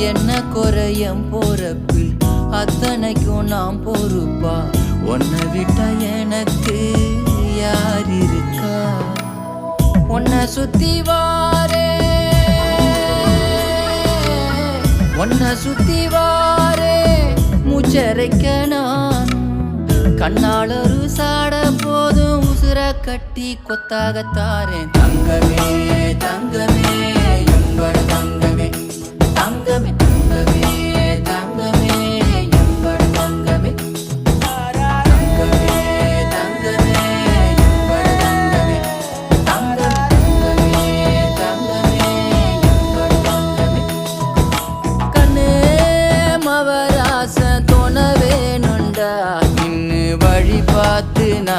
என்ன குறையம் போறப்பு அத்தனைக்கும் நாம் பொறுப்பா உன்னை விட்ட எனக்கு யார் இருக்கா உன்னை சுத்தி வாரே உன்னை சுத்தி வாரே மூச்சரைக்க நான் கண்ணால் ஒரு சாட போதும் உசுர கட்டி கொத்தாகத்தாரேன் தங்கமே தங்கமே எம்பட தங்கமே தங்கமே தங்கமே தங்கமே எம்பட தங்கமே தங்கமே தங்கமே எம்பட தங்கமே தங்கமே தங்கமே எம்பட தங்கமே கண்ணே மவராச தோண வேணுண்டா இன்னு வழி பார்த்து நான்